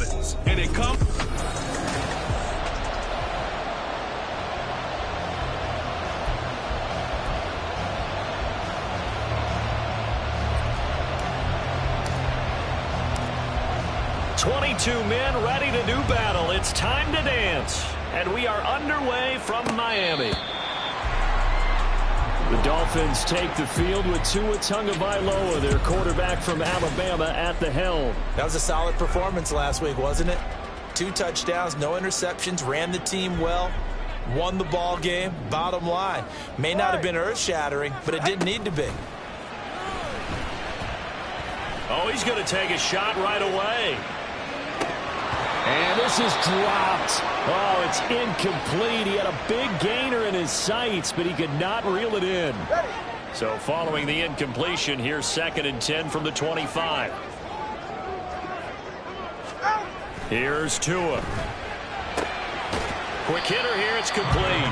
Dolphins. And it comes... Men ready to do battle. It's time to dance. And we are underway from Miami. The Dolphins take the field with Tua Tagovailoa, their quarterback from Alabama, at the helm. That was a solid performance last week, wasn't it? 2 touchdowns, no interceptions, ran the team well, won the ball game. Bottom line, may not have been earth-shattering, but it didn't need to be. Oh, he's going to take a shot right away. And this is dropped. Oh, it's incomplete. He had a big gainer in his sights, but he could not reel it in. So following the incompletion, here's 2nd and 10 from the 25. Here's Tua. Quick hitter here. It's complete.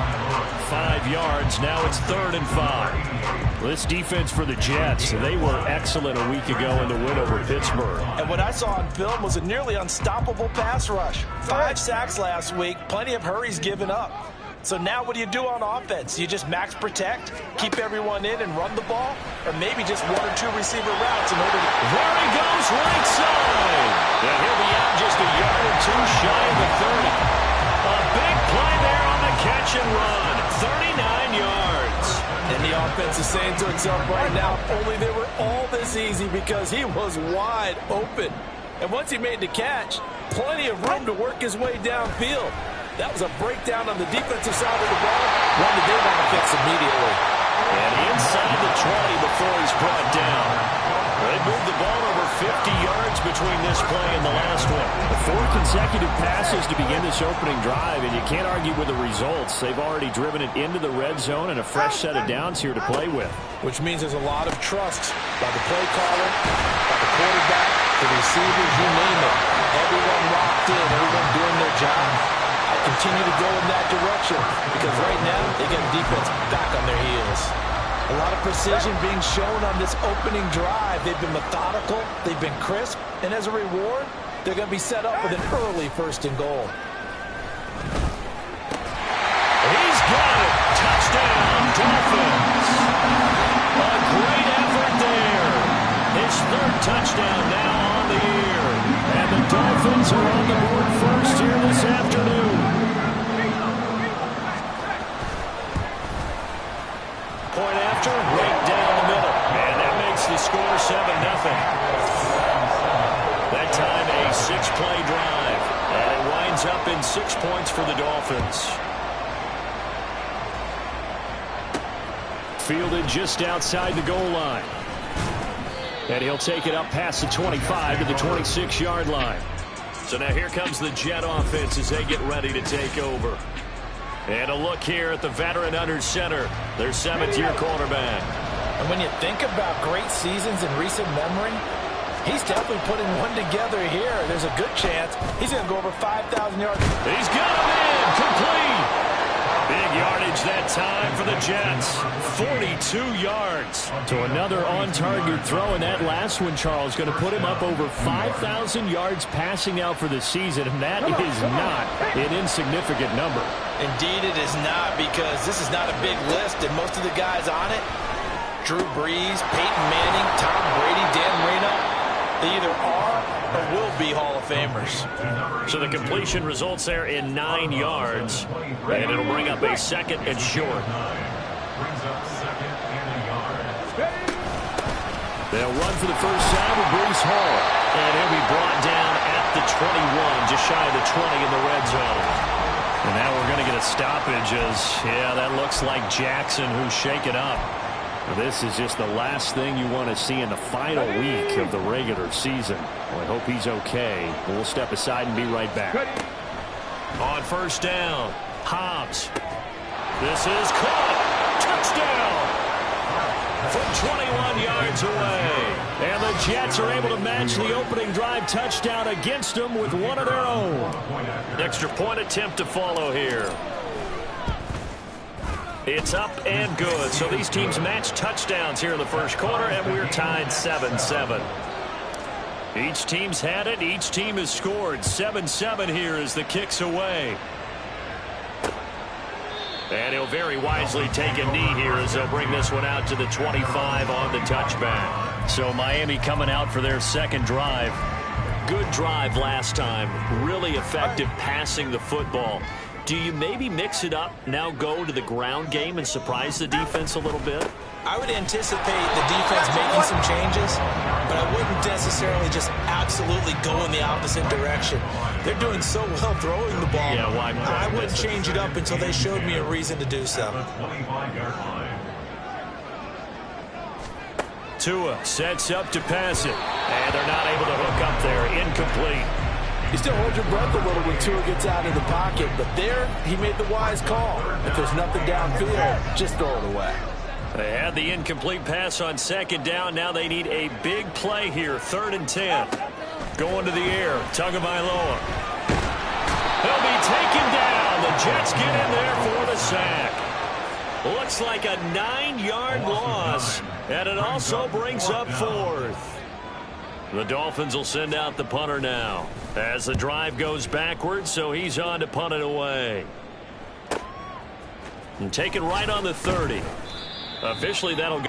5 yards. Now it's 3rd and 5. This defense for the Jets, they were excellent a week ago in the win over Pittsburgh. And what I saw on film was a nearly unstoppable pass rush. 5 sacks last week, plenty of hurries given up. So now what do you do on offense? You just max protect, keep everyone in and run the ball, or maybe just 1 or 2 receiver routes in order to... There he goes, right side. And he'll be out just a yard or 2 shy of the 30. A big play there on the catch and run. 39 yards. And the offense is saying to itself right now, only they were all this easy because he was wide open. And once he made the catch, plenty of room to work his way downfield. That was a breakdown on the defensive side of the ball, one that they want to fix immediately. And inside the 20 before he's brought down. They moved the ball over 50 yards between this play and the last one. 4 consecutive passes to begin this opening drive, and you can't argue with the results. They've already driven it into the red zone and a fresh set of downs here to play with. Which means there's a lot of trust by the play caller, by the quarterback, the receivers, you name it. Everyone locked in, everyone doing their job. I continue to go in that direction because right now they get defense back on their heels. A lot of precision being shown on this opening drive. They've been methodical, they've been crisp, and as a reward, they're going to be set up with an early 1st and goal. He's got it. Touchdown, Dolphins. A great effort there. His 3rd touchdown now on the year. And the Dolphins are on the board first here this afternoon. Point after, right down the middle. And that makes the score 7-0. That time a 6-play drive. And it winds up in 6 points for the Dolphins. Fielded just outside the goal line. And he'll take it up past the 25 to the 26-yard line. So now here comes the Jet offense as they get ready to take over. And a look here at the veteran under center, their 7th-year quarterback. And when you think about great seasons in recent memory, he's definitely putting one together here. There's a good chance he's going to go over 5,000 yards. He's got him in, complete. Big yardage that time for the Jets. 42 yards. To another on-target throw, and that last one, Charles, going to put him up over 5,000 yards passing out for the season, and that is not an insignificant number. Indeed it is not, because this is not a big list, and most of the guys on it, Drew Brees, Peyton Manning, Tom Brady, Dan Marino, they either are or will be Hall of Famers. So the completion results there in 9 yards, and it'll bring up a 2nd and short. They'll run for the first time with Brees Hall, and he'll be brought down at the 21, just shy of the 20 in the red zone. And now we're going to get a stoppage as, yeah, that looks like Jackson who's shaken up. This is just the last thing you want to see in the final week of the regular season. Well, I hope he's okay. We'll step aside and be right back. On 1st down, Hobbs. This is caught. Touchdown. From 21 yards away. And the Jets are able to match the opening drive touchdown against them with one of their own. Extra point attempt to follow here. It's up and good. So these teams match touchdowns here in the first quarter, and we're tied 7-7. Each team's had it. Each team has scored. 7-7 here as the kick's away. And he'll very wisely take a knee here as they'll bring this one out to the 25 on the touchback. So Miami coming out for their second drive. Good drive last time. Really effective passing the football. Do you maybe mix it up, now go to the ground game and surprise the defense a little bit? I would anticipate the defense making some changes, but I wouldn't necessarily just absolutely go in the opposite direction. They're doing so well throwing the ball. Yeah, why I wouldn't change it up until they showed me a reason to do so. Tua sets up to pass it, and they're not able to hook up there. Incomplete. You still hold your breath a little when Tua gets out of the pocket, but there he made the wise call. If there's nothing downfield, just throw it away. They had the incomplete pass on second down. Now they need a big play here. 3rd and 10. Going to the air. Tagovailoa. He'll be taken down. The Jets get in there for the sack. Looks like a 9-yard loss, and it also brings up 4th. The Dolphins will send out the punter now as the drive goes backwards, so he's on to punt it away. And taken right on the 30. Officially, that'll go.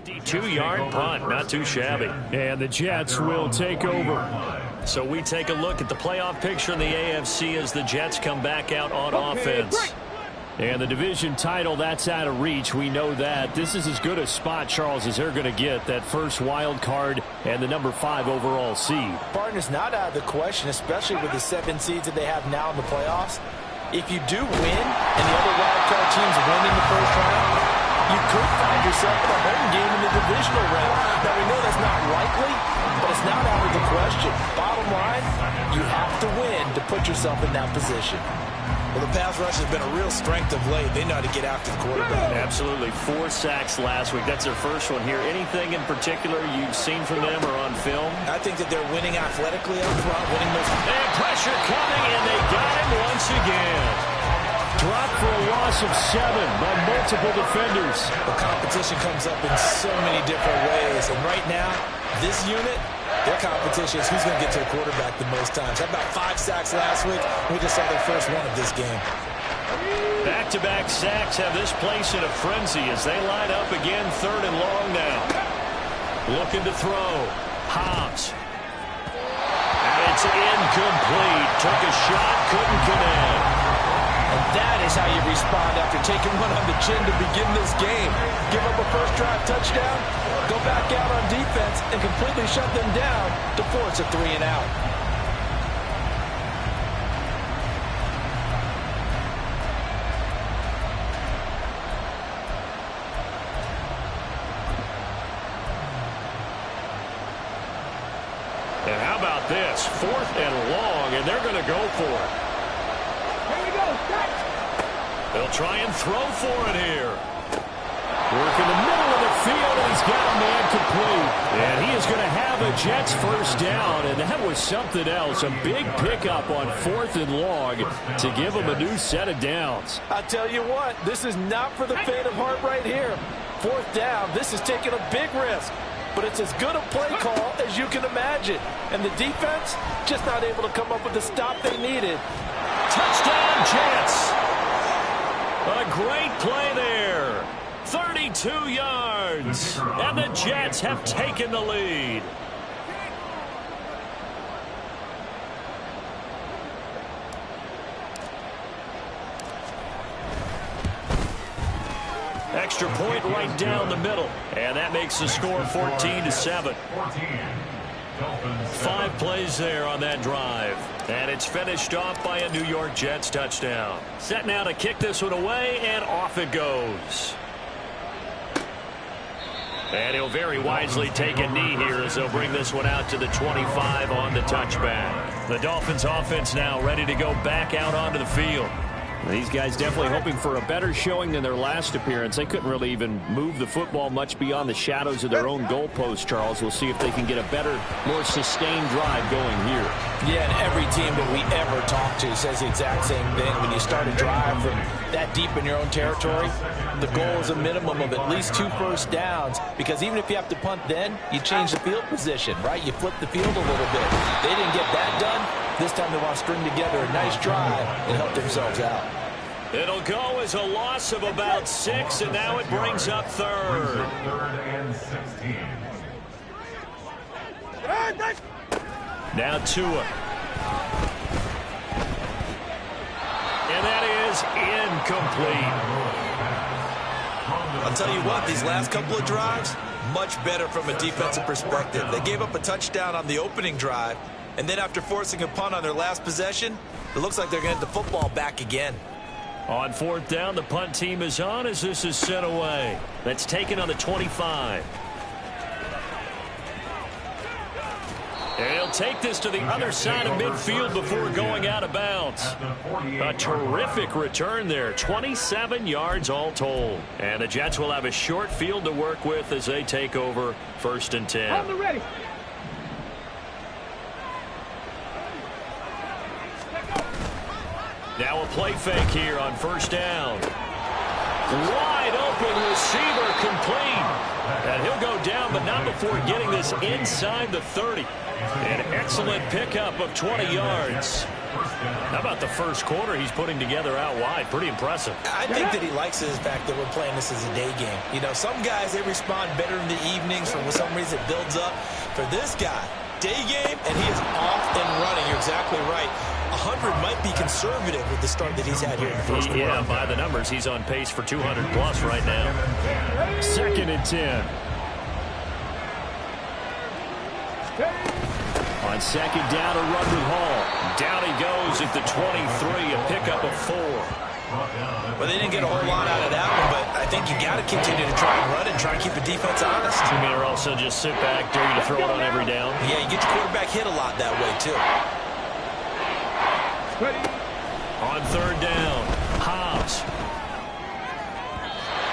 52-yard punt, not too shabby. And the Jets will take over. So we take a look at the playoff picture in the AFC as the Jets come back out on offense. And the division title, that's out of reach. We know that. This is as good a spot, Charles, as they're going to get. That first wild card and the number 5 overall seed. Partner's not out of the question, especially with the 7 seeds that they have now in the playoffs. If you do win and the other wild card teams win in the first round, you could find yourself in a home game in the divisional round. Now, we know that's not likely, but it's not out of the question. Bottom line, you have to win to put yourself in that position. Well, the pass rush has been a real strength of late. They know how to get after the quarterback. Absolutely. 4 sacks last week. That's their first one here. Anything in particular you've seen from them or on film? I think that they're winning athletically up front, winning those. And pressure coming, and they got him once again. Dropped for a loss of 7 by multiple defenders. The competition comes up in so many different ways. And right now, this unit, their competition is who's going to get to the quarterback the most times. How about 5 sacks last week? We just saw their first one of this game. Back-to-back sacks have this place in a frenzy as they line up again, 3rd and long now. Looking to throw. Hobbs. And it's incomplete. Took a shot, couldn't connect. And that is how you respond after taking one on the chin to begin this game. Give up a first drive touchdown, go back out on defense, and completely shut them down to force a 3 and out. And how about this? 4th and long, and they're going to go for it. They'll try and throw for it here. Work in the middle of the field, and he's got a man complete. And he is going to have a Jets first down, and that was something else. A big pickup on 4th and long to give him a new set of downs. I'll tell you what, this is not for the faint of heart right here. 4th down, this is taking a big risk. But it's as good a play call as you can imagine. And the defense just not able to come up with the stop they needed. Touchdown, Jets. A great play there. 32 yards. And the Jets have taken the lead. Extra point right down the middle. And that makes the score 14-7. 5 plays there on that drive. And it's finished off by a New York Jets touchdown. Set now to kick this one away, and off it goes. And he'll very wisely take a knee here as they'll bring this one out to the 25 on the touchback. The Dolphins offense now ready to go back out onto the field. These guys definitely hoping for a better showing than their last appearance. They couldn't really even move the football much beyond the shadows of their own goalpost, Charles. We'll see if they can get a better, more sustained drive going here. Yeah, and every team that we ever talk to says the exact same thing. When you start a drive from that deep in your own territory, the goal is a minimum of at least 2 first downs, because even if you have to punt then, you change the field position, right? You flip the field a little bit. They didn't get that done. This time they want to string together a nice drive and help themselves out. It'll go as a loss of about 6, and now it brings up 3rd. Now Tua. And that is incomplete. I'll tell you what, these last couple of drives, much better from a defensive perspective. They gave up a touchdown on the opening drive, and then after forcing a punt on their last possession, it looks like they're going to get the football back again. On 4th down, the punt team is on as this is sent away. That's taken on the 25. And he'll take this to the other side of midfield before going out of bounds. A terrific return there. 27 yards all told. And the Jets will have a short field to work with as they take over 1st and 10. On the ready. Now a play fake here on 1st down. Wide open receiver complete. And he'll go down, but not before getting this inside the 30. An excellent pickup of 20 yards. How about the first quarter he's putting together out wide? Pretty impressive. I think that he likes the fact that we're playing this as a day game. You know, some guys, they respond better in the evenings. For some reason, it builds up. For this guy, day game, and he is off and running. You're exactly right. 100 might be conservative with the start that he's had here in the first quarter. Yeah, by the numbers, he's on pace for 200-plus right now. 2nd and 10. On 2nd down, a run with Hall. Down he goes at the 23, a pickup of 4. Well, they didn't get a whole lot out of that one, but I think you got to continue to try and run and try and keep the defense honest. You mean, or also just sit back, dare you to throw it on every down? Yeah, you get your quarterback hit a lot that way, too. On 3rd down, Hobbs.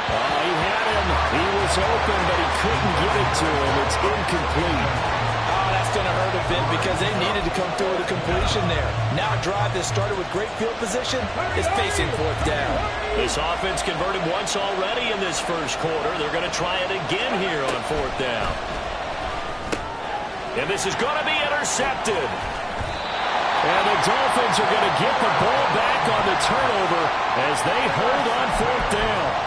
He had him. He was open, but he couldn't get it to him. It's incomplete. Oh, that's going to hurt a bit because they needed to come through with a completion there. Now a drive that started with great field position is facing 4th down. This offense converted once already in this first quarter. They're going to try it again here on 4th down. And this is going to be intercepted. And the Dolphins are going to get the ball back on the turnover as they hold on 4th down.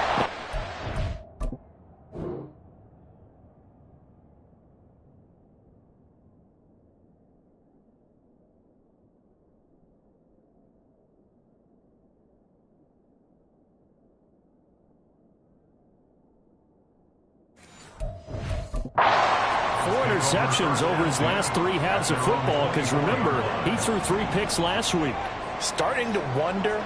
Interceptions over his last 3 halves of football, because remember, he threw 3 picks last week. Starting to wonder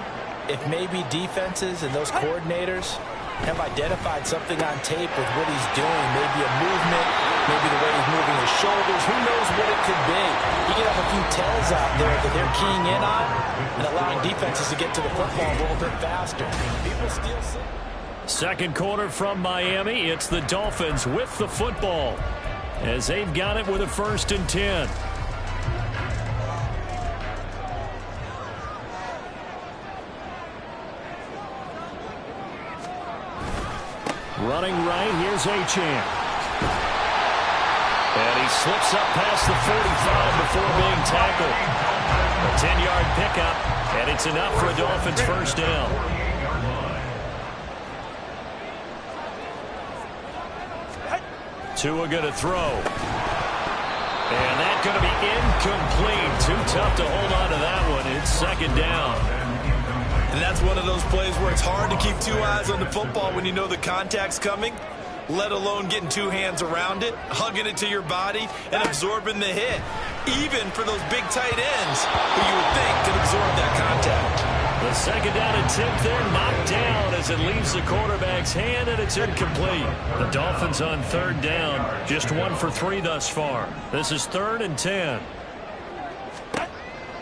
if maybe defenses and those coordinators have identified something on tape with what he's doing. Maybe a movement, maybe the way he's moving his shoulders. Who knows what it could be? You can have a few tells out there that they're keying in on and allowing defenses to get to the football a little bit faster. People still see. 2nd quarter from Miami. It's the Dolphins with the football, as they've got it with a 1st and 10. Running right, here's Achane. And he slips up past the 45 before being tackled. A 10-yard pickup, and it's enough for a Dolphins 1st down. Tua going to throw. And that's going to be incomplete. Too tough to hold on to that one. It's 2nd down. And that's one of those plays where it's hard to keep 2 eyes on the football when you know the contact's coming, let alone getting 2 hands around it, hugging it to your body, and absorbing the hit. Even for those big tight ends who you would think could absorb that contact. The 2nd down attempt there knocked down as it leaves the quarterback's hand, and it's incomplete. The Dolphins on 3rd down, just 1 for 3 thus far. This is 3rd and 10.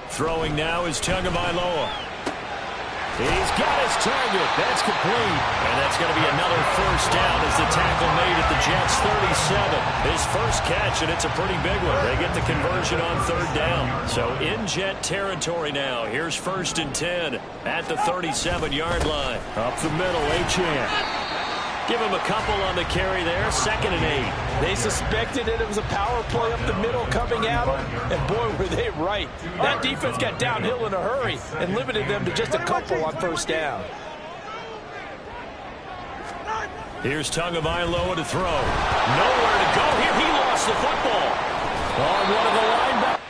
Throwing now is Tagovailoa. He's got his target. That's complete. And that's going to be another 1st down as the tackle made at the Jets' 37. His first catch, and it's a pretty big one. They get the conversion on 3rd down. So in Jet territory now. Here's 1st and 10 at the 37-yard line. Up the middle, Achane. Give him a couple on the carry there. 2nd and 8. They suspected it was a power play up the middle coming at them, and boy, were they right. That defense got downhill in a hurry and limited them to just a couple on 1st down. Here's Tagovailoa to throw. Nowhere to go here. He lost the football. On one of the linebackers.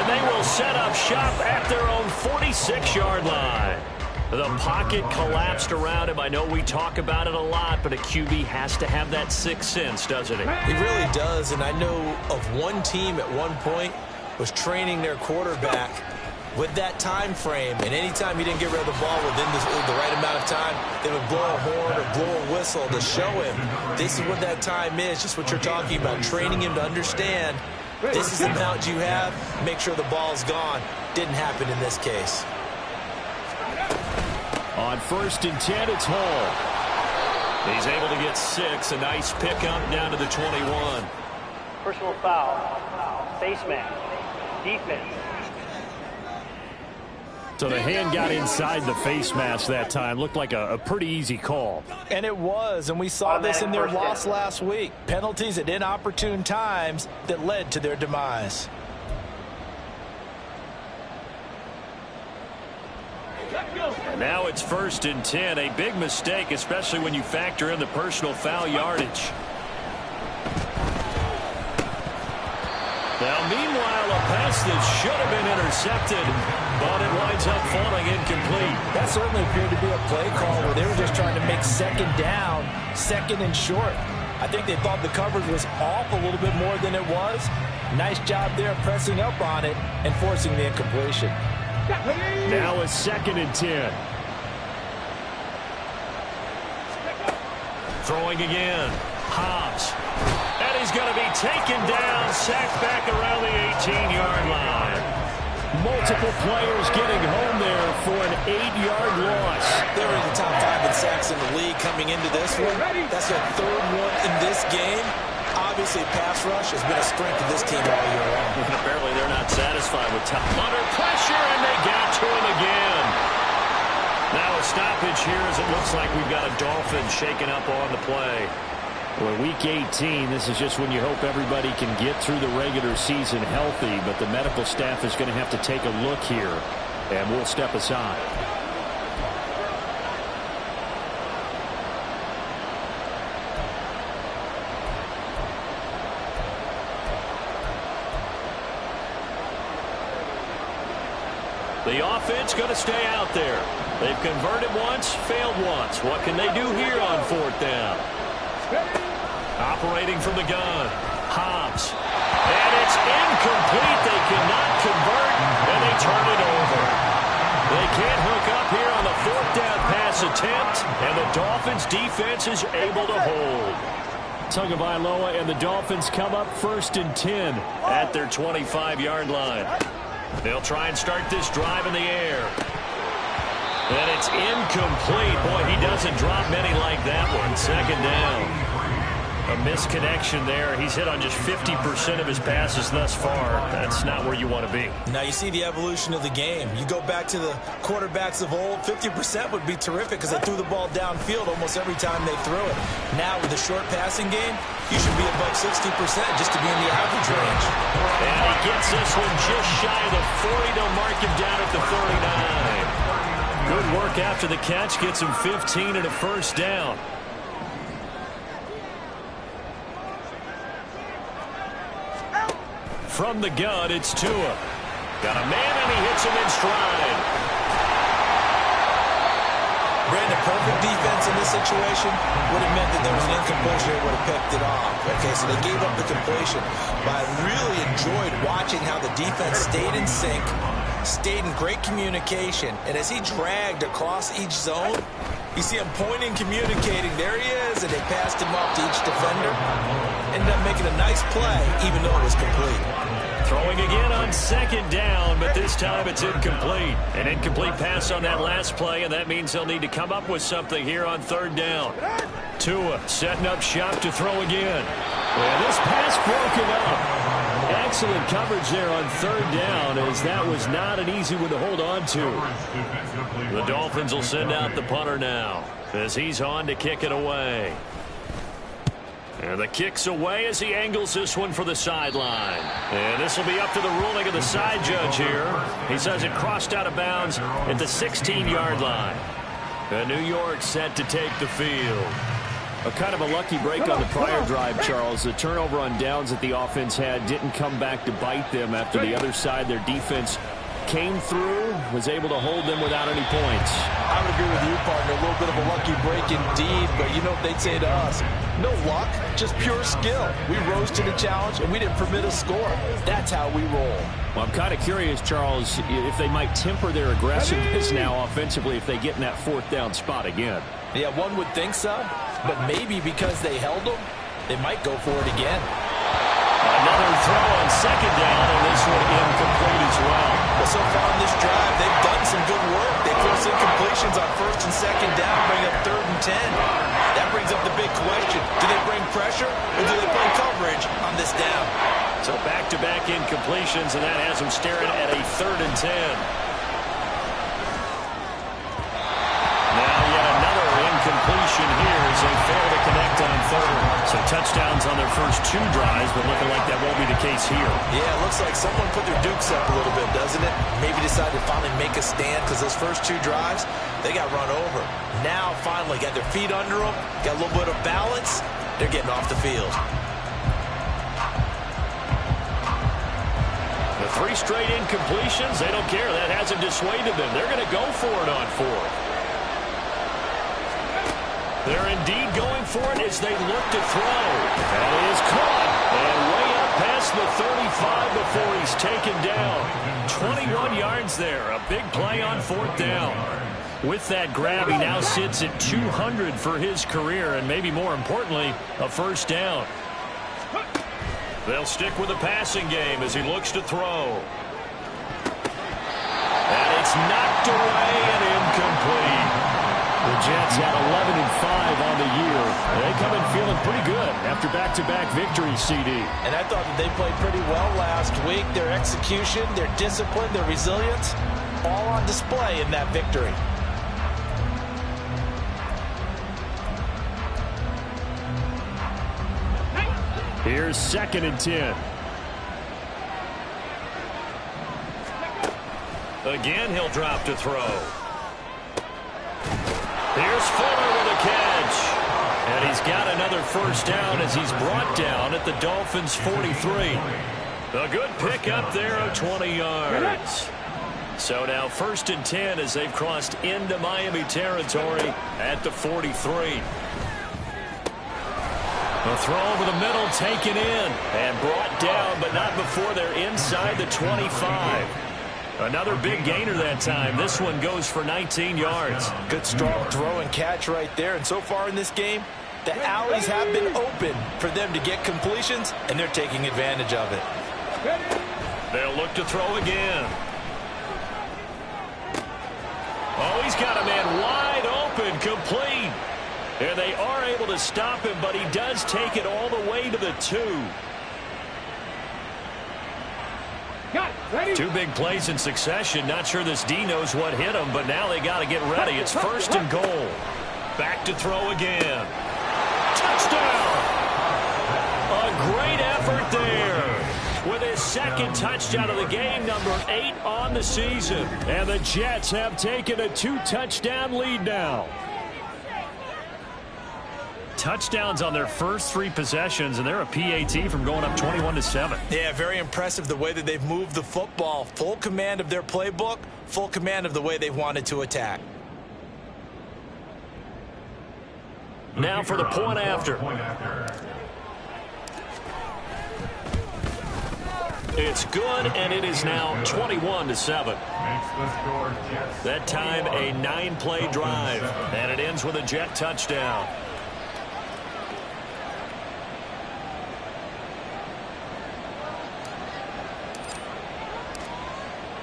they will set up shop at their own 46-yard line. The pocket collapsed around him. I know we talk about it a lot, but a QB has to have that sixth sense, doesn't he? He really does, and I know of one team at one point was training their quarterback with that time frame, and anytime he didn't get rid of the ball within the right amount of time, they would blow a horn or blow a whistle to show him this is what that time is, just what you're talking about, training him to understand this is the amount you have, make sure the ball's gone. Didn't happen in this case. On 1st and 10, it's Hall. He's able to get 6. A nice pickup down to the 21. Personal foul. Face mask. Defense. So the hand got inside the face mask that time. Looked like a pretty easy call. And it was, and we saw this in their loss last week. Penalties at inopportune times that led to their demise. Now it's 1st and 10. A big mistake, especially when you factor in the personal foul yardage. Now, meanwhile, a pass that should have been intercepted, but it winds up falling incomplete. That certainly appeared to be a play call where they were just trying to make second down, second and short. I think they thought the coverage was off a little bit more than it was. Nice job there pressing up on it and forcing the incompletion. Now a 2nd and 10. Throwing again. Hobbs. And he's going to be taken down, sacked back around the 18-yard line. Multiple players getting home there for an 8-yard loss. They were in the top 5 in sacks in the league coming into this one. That's their 3rd one in this game. Obviously, pass rush has been a strength of this team all year long. And apparently they're not satisfied with top. Under pressure, and they got to him again. Now a stoppage here as it looks like we've got a Dolphin shaking up on the play. Well, week 18, this is just when you hope everybody can get through the regular season healthy, but the medical staff is going to have to take a look here, and we'll step aside. The offense going to stay out there. They've converted once, failed once. What can they do here on 4th down? Operating from the gun. Hobbs. And it's incomplete. They cannot convert, and they turn it over. They can't hook up here on the 4th down pass attempt, and the Dolphins' defense is able to hold. Tagovailoa and the Dolphins come up 1st and 10 at their 25-yard line. They'll try and start this drive in the air. And it's incomplete. Boy, he doesn't drop many like that one. 2nd down. A misconnection there. He's hit on just 50% of his passes thus far. That's not where you want to be. Now you see the evolution of the game. You go back to the quarterbacks of old, 50% would be terrific because they threw the ball downfield almost every time they threw it. Now with the short passing game, you should be above 60% just to be in the average range. And he gets this one just shy of the 40. They'll mark him down at the 39. Good work after the catch. Gets him 15 and a 1st down. From the gun, it's Tua. Got a man, and he hits him in stride. Brandon, perfect defense in this situation would have meant that there was an incompletion that would have picked it off. Okay, so they gave up the completion. But I really enjoyed watching how the defense stayed in sync, stayed in great communication, and as he dragged across each zone, you see him pointing, communicating. There he is, and they passed him off to each defender. Ended up making a nice play, even though it was complete. Throwing again on 2nd down, but this time it's incomplete. An incomplete pass on that last play, and that means they'll need to come up with something here on 3rd down. Tua setting up shop to throw again. And this pass broken up. Excellent coverage there on 3rd down, as that was not an easy one to hold on to. The Dolphins will send out the punter now, as he's on to kick it away. And the kick's away as he angles this one for the sideline. And this will be up to the ruling of the side judge here. He says it crossed out of bounds at the 16-yard line. And New York set to take the field. A kind of a lucky break on the prior drive, Charles. The turnover on downs that the offense had didn't come back to bite them after the other side. Their defense came through, was able to hold them without any points. I would agree with you, partner. A little bit of a lucky break indeed, but you know what they'd say to us? No luck, just pure skill. We rose to the challenge, and we didn't permit a score. That's how we roll. Well, I'm kind of curious, Charles, if they might temper their aggressiveness now offensively if they get in that fourth down spot again. Yeah, one would think so, but maybe because they held them, they might go for it again. Another throw on second down, and this one incomplete as well. But so far in this drive, they've done some good work. They force incompletions on first and second down, bring up 3rd and 10. That brings up the big question. Do they bring pressure, or do they play coverage on this down? So back-to-back incompletions, and that has them staring at a 3rd and 10. Completion here as they fail to connect on 3rd. So touchdowns on their first 2 drives, but looking like that won't be the case here. Yeah, it looks like someone put their dukes up a little bit, doesn't it? Maybe decided to finally make a stand because those first 2 drives, they got run over. Now, finally, got their feet under them, got a little bit of balance. They're getting off the field. The 3 straight incompletions, they don't care. That hasn't dissuaded them. They're going to go for it on 4th. They're indeed going for it as they look to throw. That is caught. And way up past the 35 before he's taken down. 21 yards there. A big play on 4th down. With that grab, he now sits at 200 for his career, and maybe more importantly, a first down. They'll stick with the passing game as he looks to throw. And it's knocked away and incomplete. The Jets had 11-5 on the year. They come in feeling pretty good after back-to-back victories, CD. And I thought that they played pretty well last week. Their execution, their discipline, their resilience, all on display in that victory. Here's 2nd and 10. Again, he'll drop to throw. Here's Fuller with a catch. And he's got another first down as he's brought down at the Dolphins' 43. A good pickup there of 20 yards. So now 1st and 10 as they've crossed into Miami territory at the 43. A throw over the middle taken in and brought down, but not before they're inside the 25. Another big gainer that time. This one goes for 19 yards. Good strong throw and catch right there. And so far in this game, the alleys have been open for them to get completions, and they're taking advantage of it. They'll look to throw again. Oh, he's got a man wide open, complete. And they are able to stop him, but he does take it all the way to the 2. 2 big plays in succession. Not sure this D knows what hit him, but now they got to get ready. It's 1st and goal. Back to throw again. Touchdown! A great effort there. With his 2nd touchdown of the game, number 8 on the season. And the Jets have taken a 2-touchdown lead now. Touchdowns on their first 3 possessions, and they're a PAT from going up 21-7. Yeah, very impressive the way that they've moved the football. Full command of their playbook, full command of the way they've wanted to attack. Now for the point after. It's good, and it is now 21-7. That time a 9-play drive, and it ends with a Jet touchdown.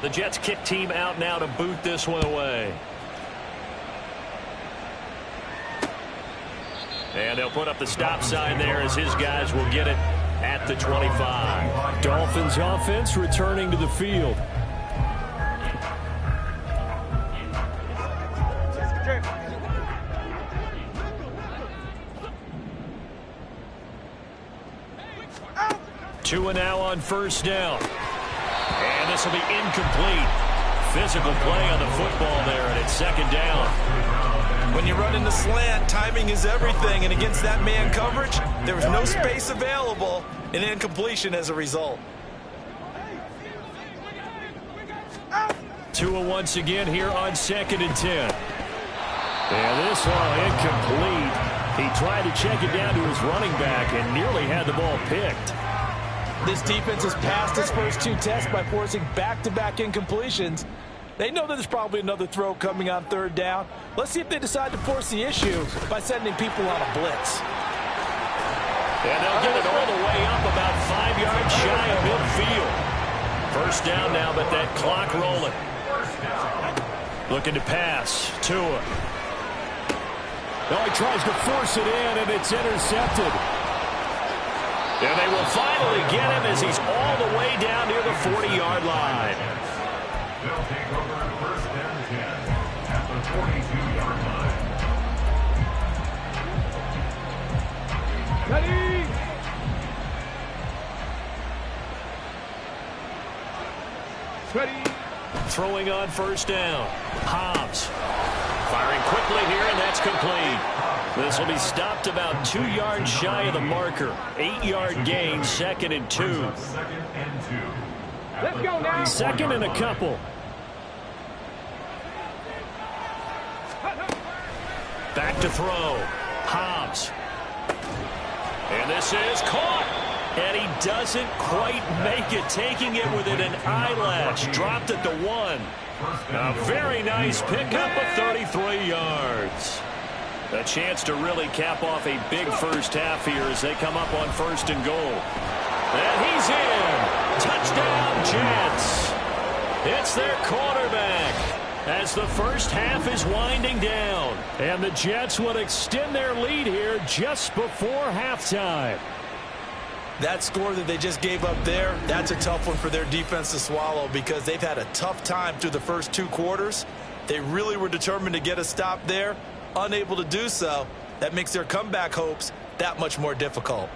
The Jets kick team out now to boot this one away. And they'll put up the stop sign there as his guys will get it at the 25. Dolphins offense returning to the field. Two and now on 1st down. And this will be incomplete. Physical play on the football there, and it's 2nd down. When you run in the slant, timing is everything, and against that man coverage, there was no space available, and incompletion as a result. Tua once again here on 2nd and 10. And this one incomplete. He tried to check it down to his running back and nearly had the ball picked. This defense has passed its first 2 tests by forcing back-to-back incompletions. They know that there's probably another throw coming on 3rd down. Let's see if they decide to force the issue by sending people on a blitz. And they'll get it all the way up about 5 yards shy of midfield. 1st down now, but that clock rolling. Looking to pass. Tua. No, he tries to force it in, and it's intercepted. And they will finally get him as he's all the way down near the 40-yard line. They'll take over 1st and 10 at the 42-yard line. Ready? Ready. Throwing on 1st down. Hobbs. Firing quickly here, and that's complete. This will be stopped about 2 yards shy of the marker. 8-yard gain, 2nd and 2. Let's go now. 2nd and a couple. Back to throw. Hobbs. And this is caught. And he doesn't quite make it, taking it within an eyelash. Dropped at the 1. A very nice pickup of 33 yards. A chance to really cap off a big first half here as they come up on 1st and goal. And he's in. Touchdown, Jets. It's their quarterback as the first half is winding down. And the Jets would extend their lead here just before halftime. That score that they just gave up there, that's a tough one for their defense to swallow because they've had a tough time through the first 2 quarters. They really were determined to get a stop there, unable to do so. That makes their comeback hopes that much more difficult.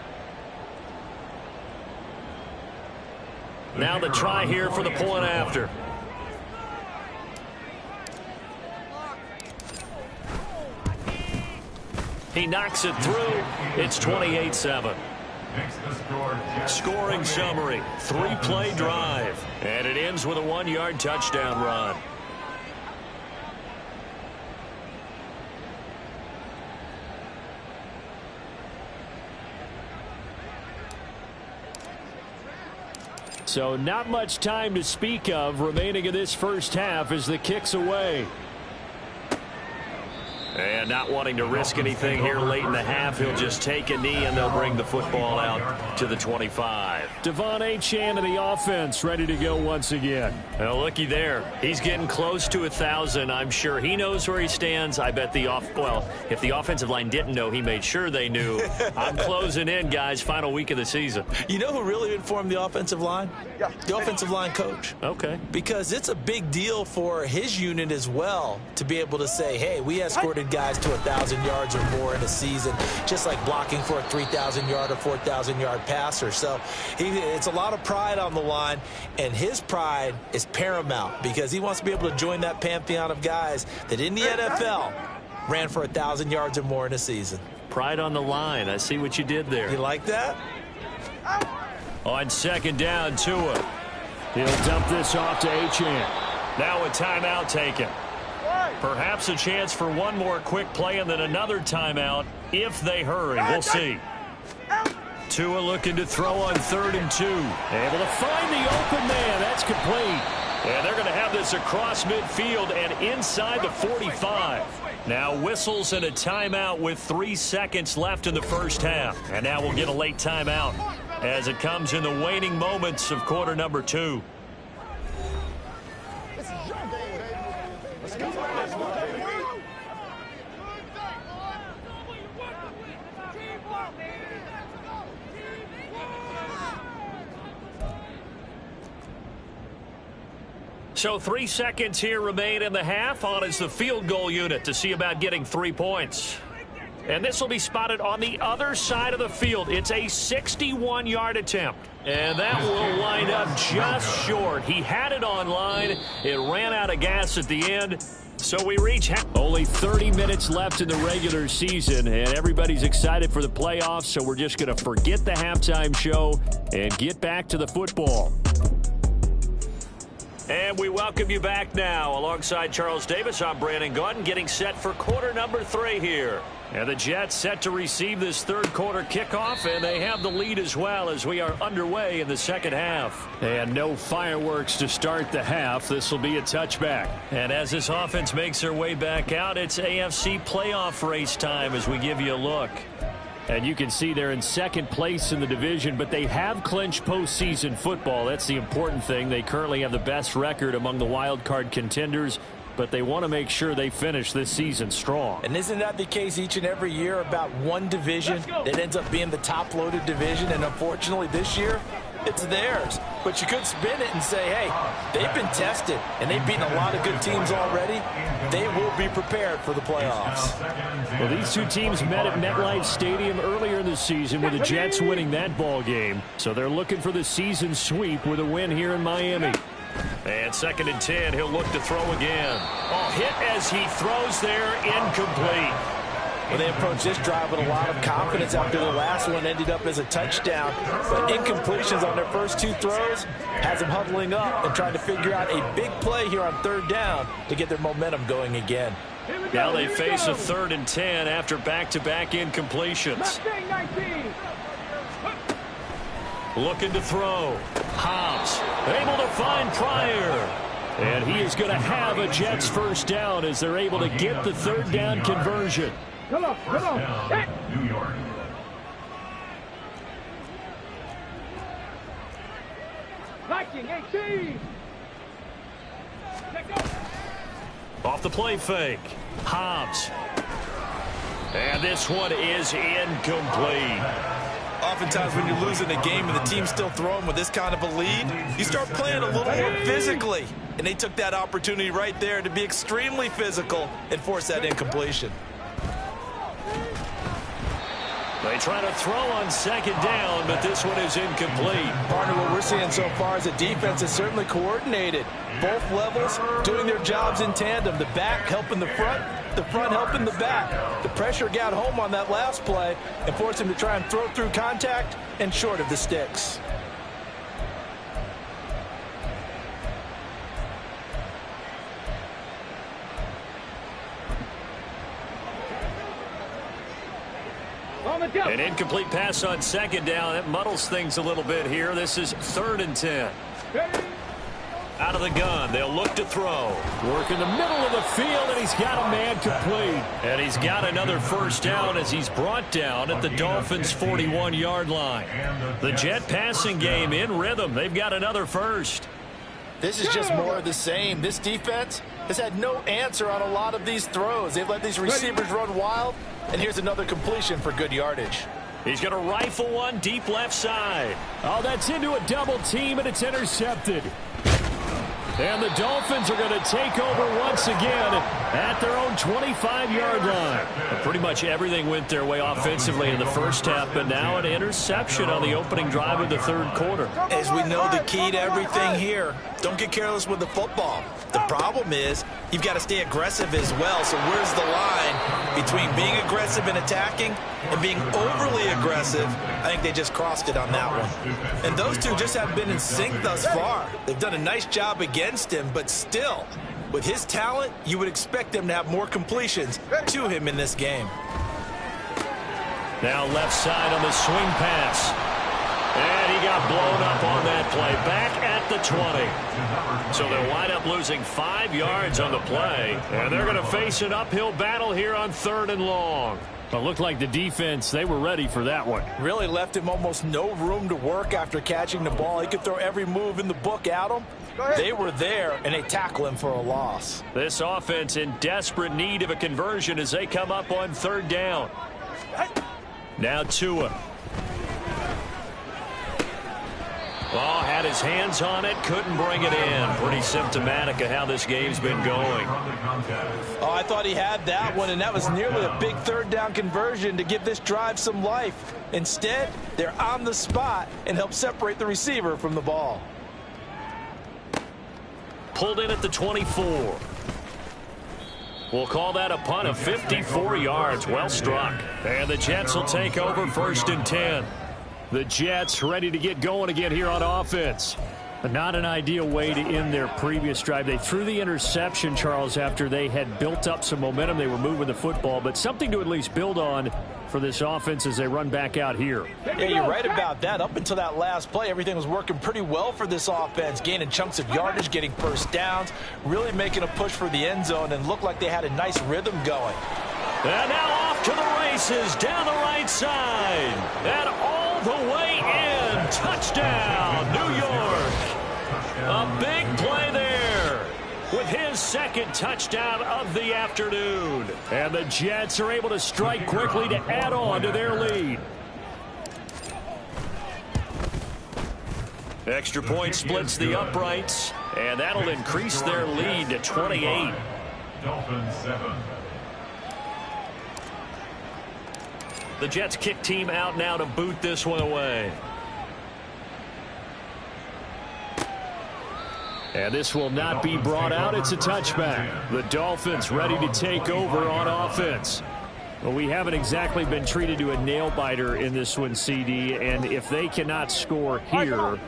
Now the try here for the point after. He knocks it through. It's 28-7. Scoring summary, 3-play drive. And it ends with a 1-yard touchdown run. So not much time to speak of remaining in this first half as the kick's away. And not wanting to risk anything here late in the half, he'll just take a knee and they'll bring the football out to the 25. Devon Achane of the offense ready to go once again. Well, looky there. He's getting close to 1,000. I'm sure he knows where he stands. I bet if the offensive line didn't know, he made sure they knew. I'm closing in, guys. Final week of the season. You know who really informed the offensive line? Yeah. The offensive line coach. Okay. Because it's a big deal for his unit as well to be able to say, hey, we escorted guys to 1,000 yards or more in a season, just like blocking for a 3,000-yard or 4,000-yard passer. So it's a lot of pride on the line, and his pride is paramount because he wants to be able to join that pantheon of guys that in the NFL ran for 1,000 yards or more in a season. Pride on the line. I see what you did there. You like that? On 2nd down, Tua. He'll dump this off to Achane. Now a timeout taken. Perhaps a chance for one more quick play and then another timeout if they hurry. We'll see. Tua looking to throw on 3rd and 2. Able to find the open man. That's complete. And they're going to have this across midfield and inside the 45. Now whistles and a timeout with 3 seconds left in the first half. And now we'll get a late timeout as it comes in the waning moments of quarter number 2. So 3 seconds here remain in the half. On is the field goal unit to see about getting 3 points. And this will be spotted on the other side of the field. It's a 61-yard attempt. And that will wind up just short. He had it on line. It ran out of gas at the end. So we reach only 30 minutes left in the regular season, and everybody's excited for the playoffs, so we're just going to forget the halftime show and get back to the football. And we welcome you back now. Alongside Charles Davis, I'm Brandon Gaudin, getting set for quarter number 3 here. And the Jets set to receive this third quarter kickoff, and they have the lead as well as we are underway in the second half. And no fireworks to start the half. This will be a touchback. And as this offense makes their way back out, it's AFC playoff race time as we give you a look. And you can see they're in second place in the division, but they have clinched postseason football. That's the important thing. They currently have the best record among the wild card contenders, but they want to make sure they finish this season strong. And isn't that the case each and every year about one division that ends up being the top-loaded division? And unfortunately this year, it's theirs. But you could spin it and say, hey, they've been tested, and they've beaten a lot of good teams already. They will be prepared for the playoffs. Well, these two teams met at MetLife Stadium earlier in the season with the Jets winning that ball game. So they're looking for the season sweep with a win here in Miami. And 2nd and 10, he'll look to throw again. Oh, hit as he throws there, incomplete. Well, they approached this drive with a lot of confidence after the last one ended up as a touchdown. But incompletions on their first 2 throws has them huddling up and trying to figure out a big play here on 3rd down to get their momentum going again. Now they face a 3rd and 10 after back-to-back incompletions. Looking to throw. Hobbs able to find Pryor. And he is going to have a Jets first down as they're able to get the 3rd down conversion. Come on. New York. Viking 18. Off the play fake. Hobbs. And this one is incomplete. Oftentimes when you're losing a game and the team's still throwing with this kind of a lead, you start playing a little more physically. And they took that opportunity right there to be extremely physical and force that incompletion. They try to throw on 2nd down, but this one is incomplete. Partner, what we're seeing so far is the defense is certainly coordinated. Both levels doing their jobs in tandem. The back helping the front helping the back. The pressure got home on that last play and forced him to try and throw through contact and short of the sticks. An incomplete pass on 2nd down. That muddles things a little bit here. This is 3rd and 10. Out of the gun. They'll look to throw. Work in the middle of the field, and he's got a man complete. And he's got another first down as he's brought down at the Dolphins' 41-yard line. The Jet passing game in rhythm. They've got another first. This is just more of the same. This defense has had no answer on a lot of these throws. They've let these receivers run wild. And here's another completion for good yardage. He's going to rifle one deep left side. Oh, that's into a double team, and it's intercepted. And the Dolphins are going to take over once again at their own 25-yard line. And pretty much everything went their way offensively in the first half, but now an interception on the opening drive of the 3rd quarter. As we know, the key to everything here, don't get careless with the football. The problem is you've got to stay aggressive as well. So where's the line between being aggressive and attacking and being overly aggressive? I think they just crossed it on that one. And those two just haven't been in sync thus far. They've done a nice job against him, but still, with his talent, you would expect them to have more completions to him in this game. Now left side on the swing pass. And he got blown up on that play. Back at the 20. So they'll wind up losing 5 yards on the play. And they're going to face an uphill battle here on 3rd and long. It looked like the defense, they were ready for that one. Really left him almost no room to work after catching the ball. He could throw every move in the book at him. They were there, and they tackle him for a loss. This offense in desperate need of a conversion as they come up on 3rd down. Now Tua. Oh, had his hands on it, couldn't bring it in. Pretty symptomatic of how this game's been going. Oh, I thought he had that one, and that was nearly a big 3rd down conversion to give this drive some life. Instead, they're on the spot and help separate the receiver from the ball. Pulled in at the 24. We'll call that a punt of 54 yards. Well struck. And the Jets will take over 1st and 10. The Jets ready to get going again here on offense. Not an ideal way to end their previous drive. They threw the interception, Charles, after they had built up some momentum. They were moving the football, but something to at least build on for this offense as they run back out here. Yeah, you're right about that. Up until that last play, everything was working pretty well for this offense, gaining chunks of yardage, getting first downs, really making a push for the end zone, and looked like they had a nice rhythm going. And now off to the races down the right side. And all the way in. Touchdown, New York. A big play there with his 2nd touchdown of the afternoon. And the Jets are able to strike quickly to add on to their lead. Extra point splits the uprights, and that'll increase their lead to 28. Dolphins 7. The Jets kick team out now to boot this one away. And this will not be brought out. It's a touchback. The Dolphins ready to take over on offense. Well, we haven't exactly been treated to a nail-biter in this one, CD, and if they cannot score here,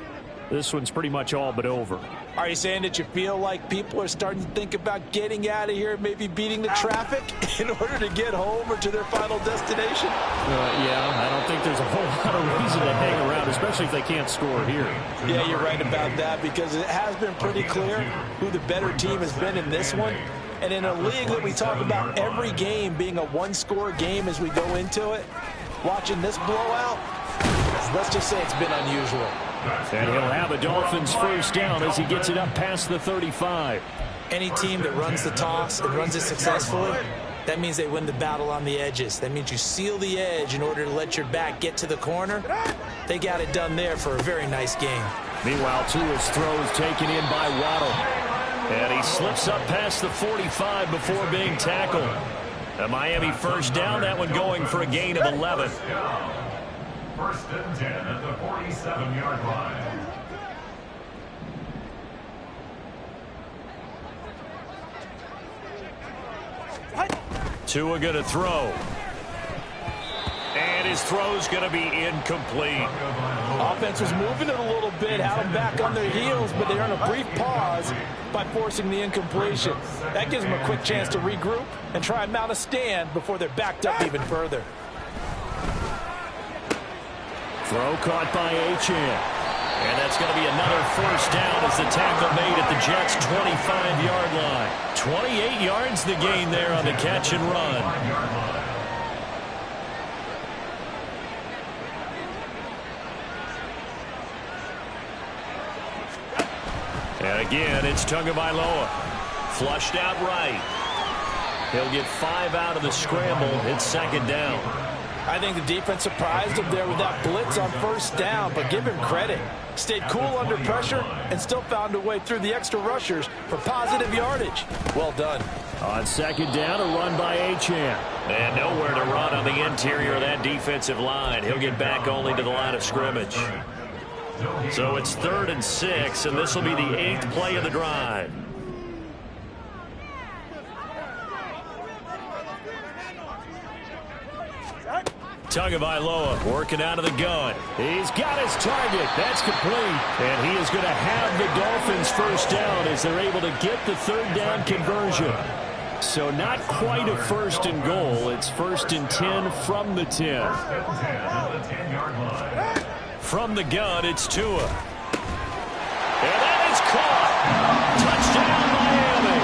this one's pretty much all but over. Are you saying that you feel like people are starting to think about getting out of here, maybe beating the traffic in order to get home or to their final destination? Yeah, I don't think there's a whole lot of reason to hang around, especially if they can't score here. Yeah, you're right about that, because it has been pretty clear who the better team has been in this one. And in a league that we talk about every game being a one-score game as we go into it, watching this blowout, let's just say it's been unusual. And he'll have a Dolphins first down as he gets it up past the 35. Any team that runs the toss and runs it successfully, that means they win the battle on the edges. That means you seal the edge in order to let your back get to the corner. They got it done there for a very nice game. Meanwhile, Tua's throw is taken in by Waddle. And he slips up past the 45 before being tackled. A Miami first down, that one going for a gain of 11. 1st and 10 at the 47-yard line. Tua going to throw. And his throw's going to be incomplete. Offense was moving it a little bit, had them back on their heels, but they earned a brief pause by forcing the incompletion. That gives them a quick chance to regroup and try and mount a stand before they're backed up even further. Throw caught by Achane. And that's going to be another first down as the tackle made at the Jets' 25-yard line. 28 yards the gain there on the catch and run. And again, it's Tagovailoa. Flushed out right. He'll get 5 out of the scramble. It's 2nd down. I think the defense surprised him there with that blitz on first down, but give him credit. Stayed cool under pressure and still found a way through the extra rushers for positive yardage. Well done. On 2nd down, a run by Achane. And nowhere to run on the interior of that defensive line. He'll get back only to the line of scrimmage. So it's 3rd and 6, and this will be the 8th play of the drive. Tagovailoa working out of the gun. He's got his target. That's complete. And he is going to have the Dolphins first down as they're able to get the 3rd down conversion. So not quite a 1st and goal. It's 1st and 10 from the 10. 1st and 10 at the 10-yard line. From the gun, it's Tua. And that is caught. Touchdown, Miami.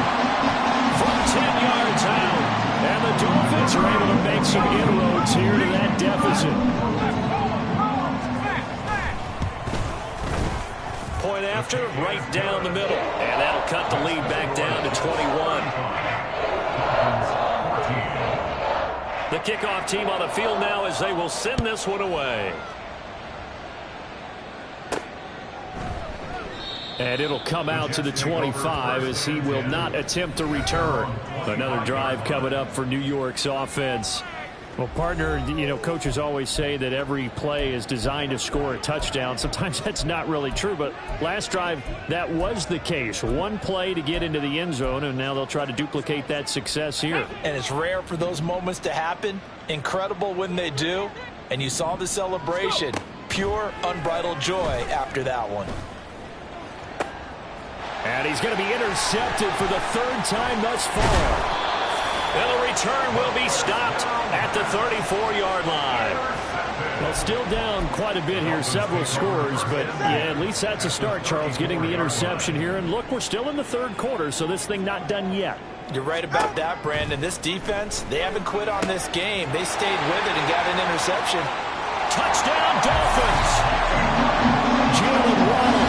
From 10 yards out. And the Dolphins are able to make some inroads here to that deficit. Point after, right down the middle. And that'll cut the lead back down to 21. The kickoff team on the field now as they will send this one away. And it'll come out to the 25 as he will not attempt to return. Another drive coming up for New York's offense. Well, partner, coaches always say that every play is designed to score a touchdown. Sometimes that's not really true, but last drive, that was the case. One play to get into the end zone, and now they'll try to duplicate that success here. And it's rare for those moments to happen. Incredible when they do. And you saw the celebration. Pure, unbridled joy after that one. And he's going to be intercepted for the third time thus far. And the return will be stopped at the 34-yard line. Well, still down quite a bit here, several scores, but yeah, at least that's a start, Charles, getting the interception here. And look, we're still in the third quarter, so this thing not done yet. You're right about that, Brandon. This defense, they haven't quit on this game. They stayed with it and got an interception. Touchdown, Dolphins! Jalen Waddle,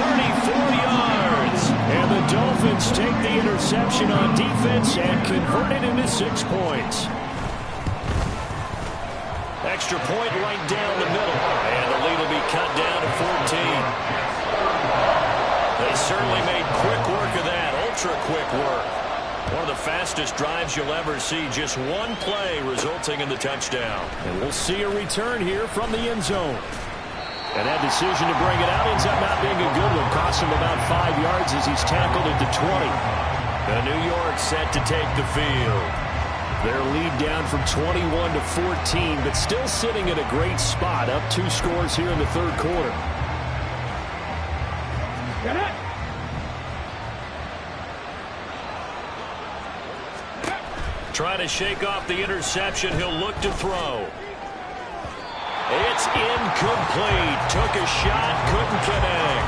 34 yards. And the Dolphins take the interception on defense and convert it into 6 points. Extra point right down the middle. And the lead will be cut down to 14. They certainly made quick work of that. Ultra quick work. One of the fastest drives you'll ever see. Just one play resulting in the touchdown. And we'll see a return here from the end zone. And that decision to bring it out ends up not being a good one. Cost him about 5 yards as he's tackled at the 20. The New York set to take the field. Their lead down from 21 to 14, but still sitting at a great spot. Up 2 scores here in the third quarter. Get it! Trying to shake off the interception. He'll look to throw. It's incomplete. Took a shot, couldn't connect.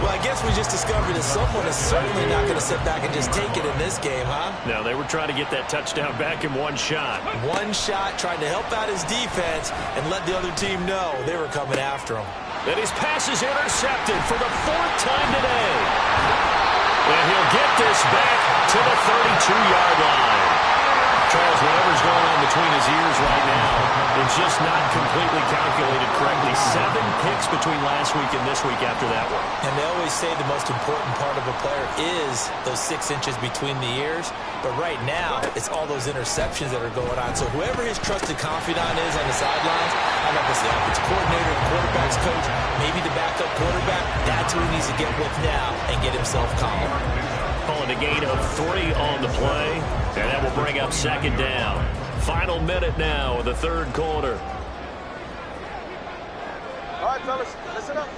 Well, I guess we just discovered that someone is certainly not going to sit back and just take it in this game, huh? No, they were trying to get that touchdown back in one shot. One shot, trying to help out his defense and let the other team know they were coming after him. And his pass is intercepted for the 4th time today. And he'll get this back to the 32-yard line. Charles, whatever's going on between his ears right now, it's just not completely calculated correctly. 7 picks between last week and this week after that one. And they always say the most important part of a player is those 6 inches between the ears. But right now, it's all those interceptions that are going on. So whoever his trusted confidant is on the sidelines, I'm not going to say the offensive coordinator, the quarterback's coach, maybe the backup quarterback, that's who he needs to get with now and get himself calm. Calling a gain of 3 on the play, and that will bring up second down. Final minute now of the third quarter. All right, fellas, listen up.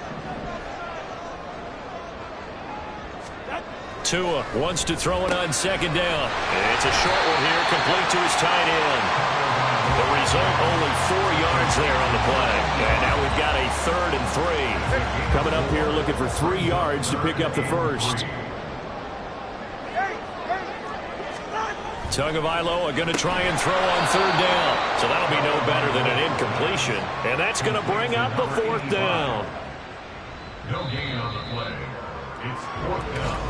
Tua wants to throw it on second down. It's a short one here, complete to his tight end. The result, only 4 yards there on the play. And now we've got a 3rd and 3. Coming up here looking for 3 yards to pick up the first. Tagovailoa going to try and throw on 3rd down. So that'll be no better than an incompletion. And that's going to bring up the 4th down. No gain on the play. It's 4th down.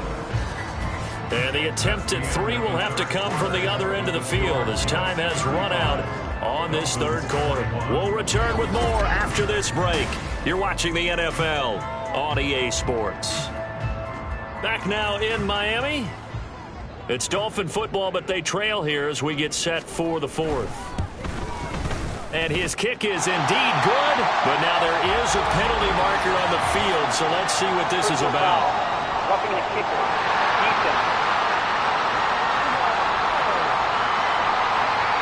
And the attempt at 3 will have to come from the other end of the field as time has run out on this third quarter. We'll return with more after this break. You're watching the NFL on EA Sports. Back now in Miami. It's Dolphin football, but they trail here as we get set for the 4th. And his kick is indeed good, but now there is a penalty marker on the field, so let's see what this is about. Roughing the kicker. Defense.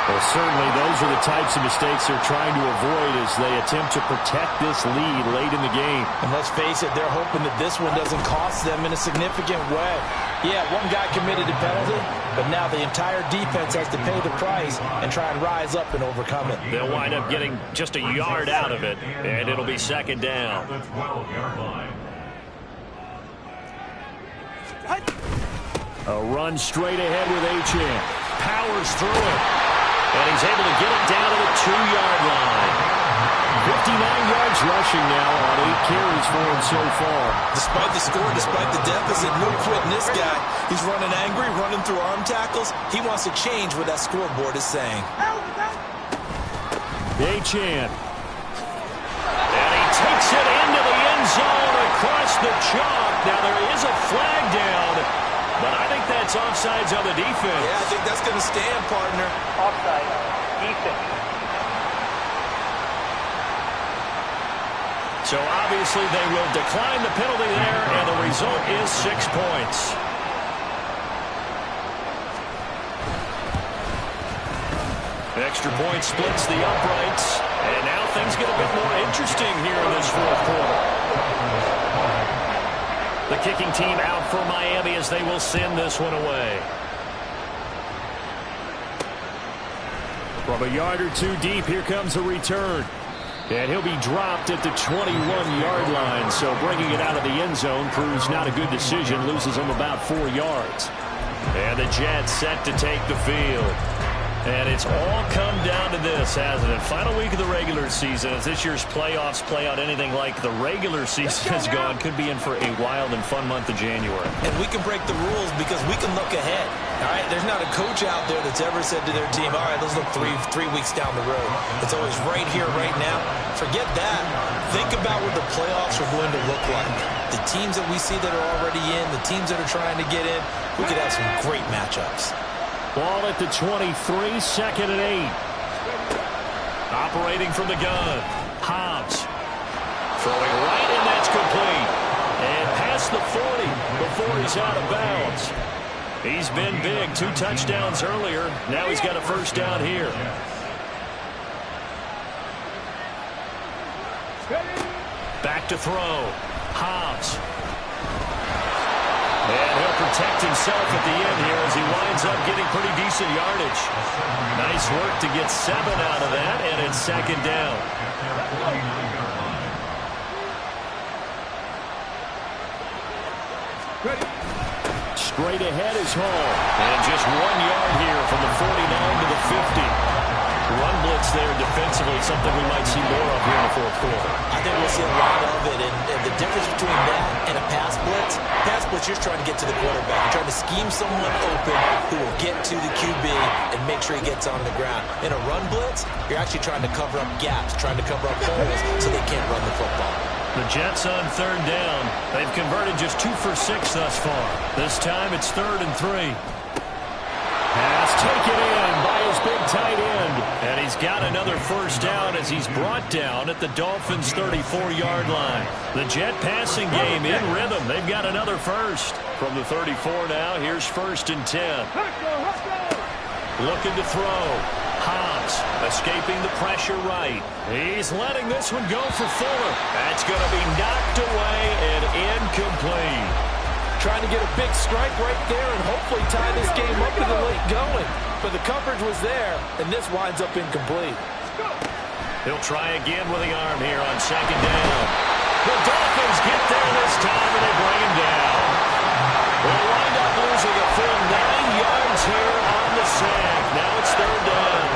Well, certainly those are the types of mistakes they're trying to avoid as they attempt to protect this lead late in the game. And let's face it, they're hoping that this one doesn't cost them in a significant way. Yeah, one guy committed a penalty, but now the entire defense has to pay the price and try and rise up and overcome it. They'll wind up getting just a yard out of it, and it'll be second down. The 12-yard line. A run straight ahead with Achane. Powers through it. And he's able to get it down to the 2-yard line. 59 yards rushing now on 8 carries for him so far. Despite the score, despite the deficit, no quitting this guy. He's running angry, running through arm tackles. He wants to change what that scoreboard is saying. Achane. And he takes it into the end zone across the chalk. Now there is a flag down. But I think that's offsides on the defense. Yeah, I think that's going to stand, partner. Offside. Defense. So obviously they will decline the penalty there, and the result is 6 points. Extra point splits the uprights, and now things get a bit more interesting here in this fourth quarter. The kicking team out for Miami as they will send this one away. From a yard or two deep, here comes a return. And he'll be dropped at the 21-yard line, so bringing it out of the end zone proves not a good decision, loses him about 4 yards. And the Jets set to take the field. And it's all come down to this, hasn't it? Final week of the regular season. As this year's playoffs play out anything like the regular season has gone, could be in for a wild and fun month of January. And we can break the rules because we can look ahead. All right, there's not a coach out there that's ever said to their team, all right, let's look three weeks down the road. It's always right here, right now. Forget that. Think about what the playoffs are going to look like. The teams that we see that are already in, the teams that are trying to get in, we could have some great matchups. Ball at the 23, 2nd and 8. Operating from the gun. Hobbs. Throwing right, and that's complete. And past the 40 before he's out of bounds. He's been big. 2 touchdowns earlier. Now he's got a first down here. Back to throw. Hobbs. And he'll protect himself at the end here as he winds up getting pretty decent yardage. Nice work to get 7 out of that, and it's 2nd down. Straight ahead is Hall. And just 1 yard here from the 49 to the 50. Run blitz there defensively, something we might see more of here in the fourth quarter. I think we'll see a lot of it, and the difference between that and a pass blitz, you're trying to get to the quarterback. You're trying to scheme someone open who will get to the QB and make sure he gets on the ground. In a run blitz, you're actually trying to cover up gaps, trying to cover up holes so they can't run the football. The Jets on 3rd down. They've converted just 2 for 6 thus far. This time it's 3rd and 3. Pass taken in by his big tight end. And he's got another first down as he's brought down at the Dolphins' 34-yard line. The Jet passing game in rhythm. They've got another first. From the 34 now, here's 1st and 10. Looking to throw. Hobbs escaping the pressure right. He's letting this one go for Fuller. That's going to be knocked away and incomplete. Trying to get a big strike right there and hopefully tie this game up to the late going. But the coverage was there, and this winds up incomplete. He'll try again with the arm here on 2nd down. The Dolphins get there this time, and they bring him down. They'll wind up losing a full 9 yards here on the sack. Now it's 3rd down.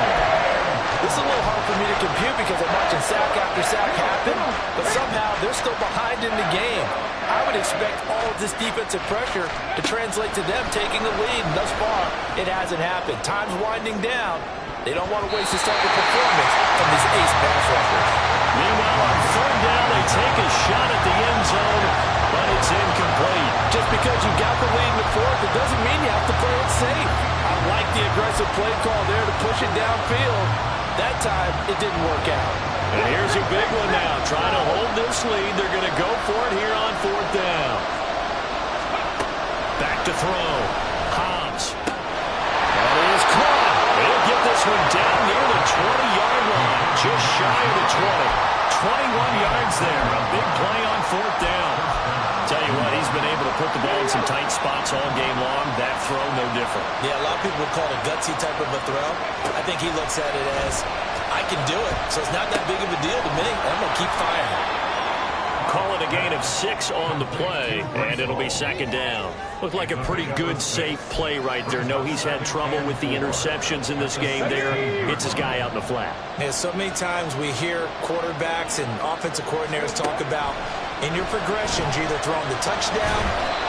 This is a little hard for me to compute because I'm watching sack after sack happen, but somehow they're still behind in the game. I would expect all of this defensive pressure to translate to them taking the lead, and thus far, it hasn't happened. Time's winding down. They don't want to waste this type of performance from these ace pass rushers. Meanwhile, on 3rd down, they take a shot at the end zone, but it's incomplete. Just because you got the lead in the 4th, it doesn't mean you have to play it safe. I like the aggressive play call there to push it downfield. That time, it didn't work out. And here's a big one now. Trying to hold this lead. They're going to go for it here on 4th down. Back to throw. Hobbs. That is caught. They'll get this one down near the 20-yard line. Just shy of the 20. 21 yards there. A big play on 4th down. Tell you what, he's been able to put the ball in some tight spots all game long. That throw, no different. Yeah, a lot of people would call it a gutsy type of a throw. I think he looks at it as, I can do it, so it's not that big of a deal to me. I'm going to keep firing. Call it a gain of 6 on the play, and it'll be 2nd down. Looked like a pretty good, safe play right there. No, he's had trouble with the interceptions in this game there. Hits his guy out in the flat. Yeah, so many times we hear quarterbacks and offensive coordinators talk about in your progressions, you're either throwing the touchdown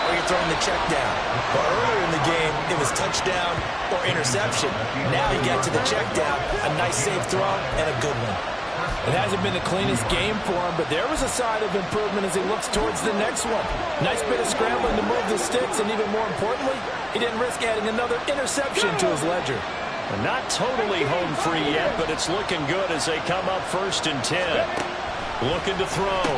or you're throwing the check down. But earlier in the game, it was touchdown or interception. Now you get to the check down, a nice safe throw, and a good one. It hasn't been the cleanest game for him, but there was a sign of improvement as he looks towards the next one. Nice bit of scrambling to move the sticks, and even more importantly, he didn't risk adding another interception to his ledger. Not totally home free yet, but it's looking good as they come up 1st and 10. Looking to throw.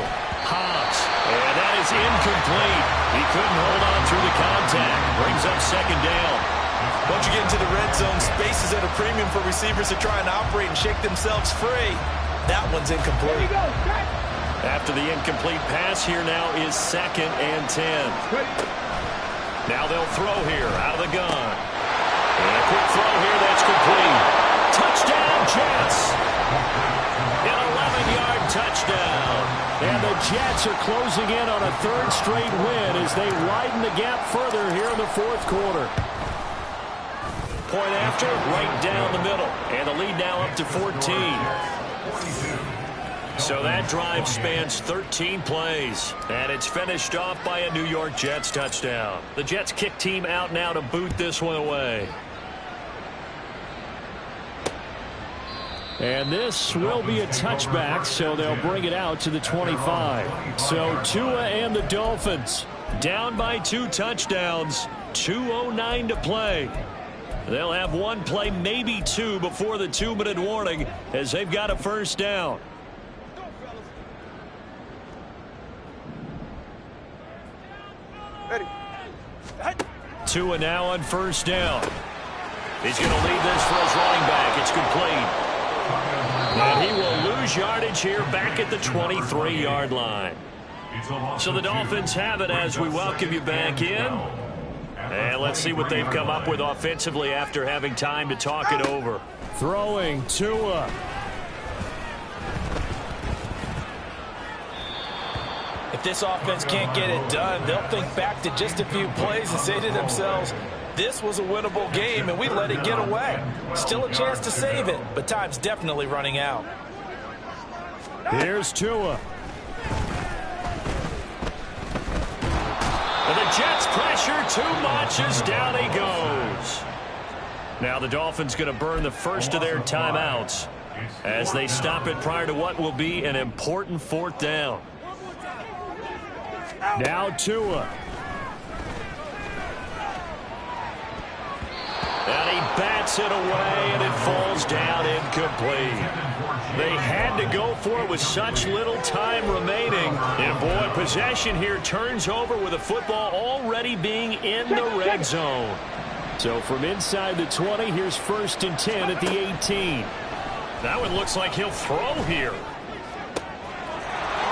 Hobbs. And that is incomplete. He couldn't hold on through the contact. Brings up 2nd down. Once you get into the red zone, space is at a premium for receivers to try and operate and shake themselves free. That one's incomplete. After the incomplete pass, here now is 2nd and 10. Now they'll throw here out of the gun. And a quick throw here that's complete. Touchdown, Jets. An 11-yard touchdown. And the Jets are closing in on a 3rd straight win as they widen the gap further here in the 4th quarter. Point after, right down the middle. And the lead now up to 14. So that drive spans 13 plays. And it's finished off by a New York Jets touchdown. The Jets kick team out now to boot this one away. And this will be a touchback, so they'll bring it out to the 25. So Tua and the Dolphins down by 2 touchdowns. 2:09 to play. They'll have 1 play, maybe 2, before the 2-minute warning as they've got a 1st down. Ready. Tua now on 1st down. He's going to lead this for his running back. It's complete. And he will lose yardage here back at the 23-yard line. So the Dolphins have it as we welcome you back in. And let's see what they've come up with offensively after having time to talk it over. throwing Tua. If this offense can't get it done, they'll think back to just a few plays and say to themselves, this was a winnable game, and we let it get away. Still a chance to save it, but time's definitely running out. Here's Tua. And the Jets pressure too much as down he goes. Now the Dolphins going to burn the first of their timeouts as they stop it prior to what will be an important 4th down. Now Tua. And he bats it away, and it falls down incomplete. They had to go for it with such little time remaining. And, boy, possession here turns over with the football already being in the red zone. So from inside the 20, here's 1st and 10 at the 18. That one looks like he'll throw here.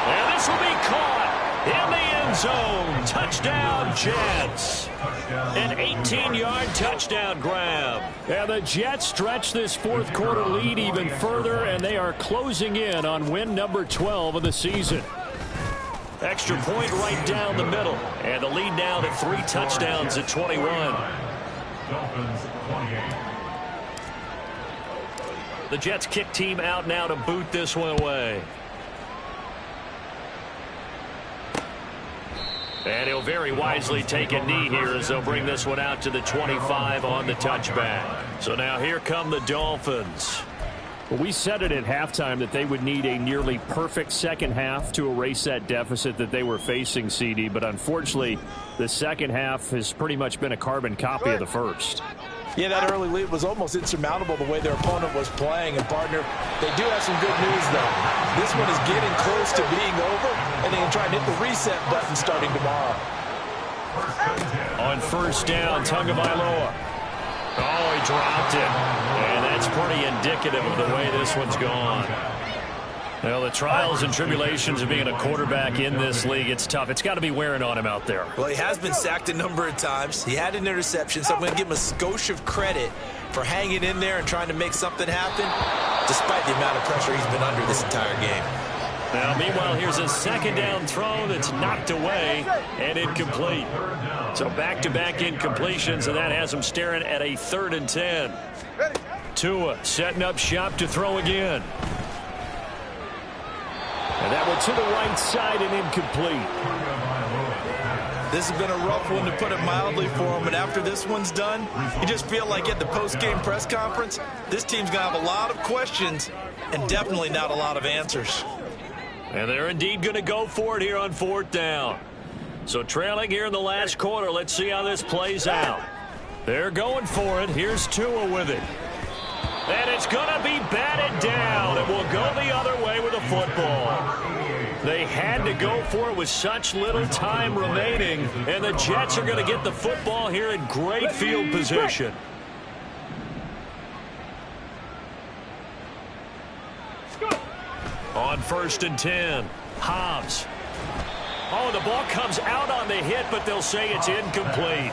And this will be caught in the end zone. Touchdown, Jets. An 18-yard touchdown grab. And the Jets stretch this 4th quarter lead even further, and they are closing in on win number 12 of the season. Extra point right down the middle. And the lead now to 3 touchdowns at 21. Dolphins 28. The Jets kick team out now to boot this one away. And he'll very wisely take a knee here as they'll bring this one out to the 25 on the touchback. So now here come the Dolphins. Well, we said it at halftime that they would need a nearly perfect second half to erase that deficit that they were facing, CD. But unfortunately, the second half has pretty much been a carbon copy of the first. Yeah, that early lead was almost insurmountable the way their opponent was playing. And, partner, they do have some good news, though. This one is getting close to being over, and they can try and hit the reset button starting tomorrow. On 1st down, Tagovailoa. Oh, he dropped it. And that's pretty indicative of the way this one's gone. Well, the trials and tribulations of being a quarterback in this league, it's tough. It's got to be wearing on him out there. Well, he has been sacked a number of times. He had an interception, so I'm going to give him a skosh of credit for hanging in there and trying to make something happen, despite the amount of pressure he's been under this entire game. Now, meanwhile, here's a 2nd down throw that's knocked away and incomplete. So back-to-back incompletions, and that has him staring at a 3rd and 10. Tua setting up shop to throw again. And that one to the right side and incomplete. This has been a rough one, to put it mildly, for him. And after this one's done, you just feel like at the post-game press conference, this team's going to have a lot of questions and definitely not a lot of answers. And they're indeed going to go for it here on 4th down. So trailing here in the last quarter. Let's see how this plays out. They're going for it. Here's Tua with it. And it's going to be batted down. It will go the other way with the football. They had to go for it with such little time remaining. And the Jets are going to get the football here in great field position. On 1st and 10, Hobbs. Oh, the ball comes out on the hit, but they'll say it's incomplete.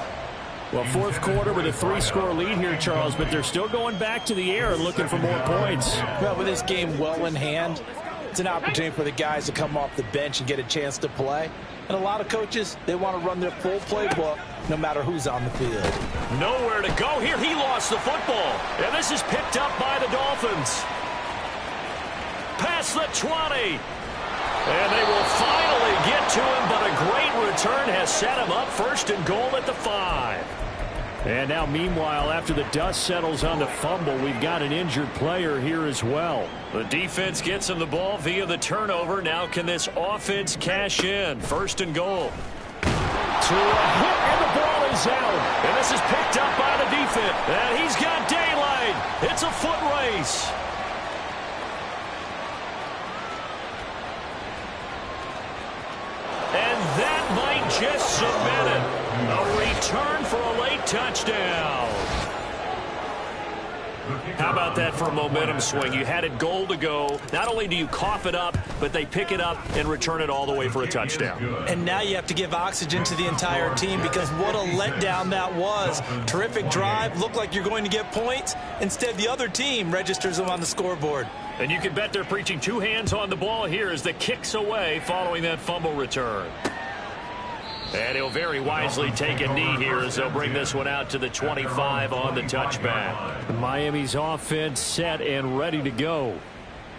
Well, 4th quarter with a 3-score lead here, Charles, but they're still going back to the air and looking for more points. Well, with this game well in hand, it's an opportunity for the guys to come off the bench and get a chance to play. And a lot of coaches, they want to run their full playbook no matter who's on the field. Nowhere to go here. He lost the football. And this is picked up by the Dolphins. Past the 20. And they will finally get to him, but a great return has set him up 1st and goal at the 5. And now, meanwhile, after the dust settles on the fumble, we've got an injured player here as well. The defense gets him the ball via the turnover. Now can this offense cash in? 1st and goal. To a hit, and the ball is out. And this is picked up by the defense. And he's got daylight. It's a foot race. And that might just cement it. A return for a late touchdown. How about that for a momentum swing? You had it goal to go. Not only do you cough it up, but they pick it up and return it all the way for a touchdown. And now you have to give oxygen to the entire team because what a letdown that was. Terrific drive. Looked like you're going to get points. Instead, the other team registers them on the scoreboard. And you can bet they're preaching 2 hands on the ball here as the kick's away following that fumble return. And he'll very wisely take a knee here as they'll bring this one out to the 25 on the touchback. Miami's offense set and ready to go.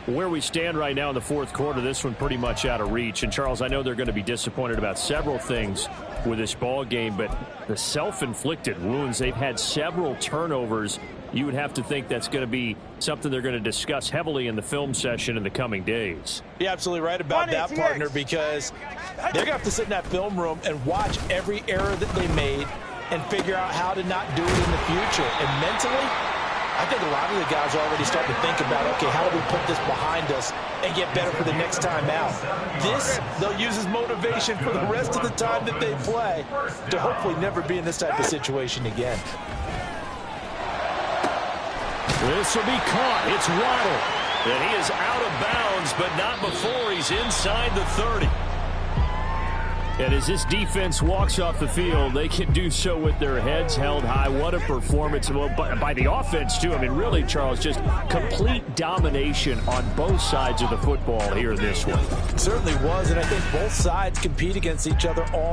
Where we stand right now in the 4th quarter, this one pretty much out of reach. And, Charles, I know they're going to be disappointed about several things with this ball game, but the self-inflicted wounds, they've had several turnovers. You would have to think that's going to be something they're going to discuss heavily in the film session in the coming days. You're absolutely right about that, partner, because they're going to have to sit in that film room and watch every error that they made and figure out how to not do it in the future. And mentally, I think a lot of the guys are already starting to think about, okay, how do we put this behind us and get better for the next time out? This, they'll use as motivation for the rest of the time that they play to hopefully never be in this type of situation again. This will be caught. It's Waddle. And he is out of bounds, but not before he's inside the 30. And as this defense walks off the field, they can do so with their heads held high. What a performance by the offense, too. I mean, really, Charles, just complete domination on both sides of the football here in this one. It certainly was, and I think both sides compete against each other all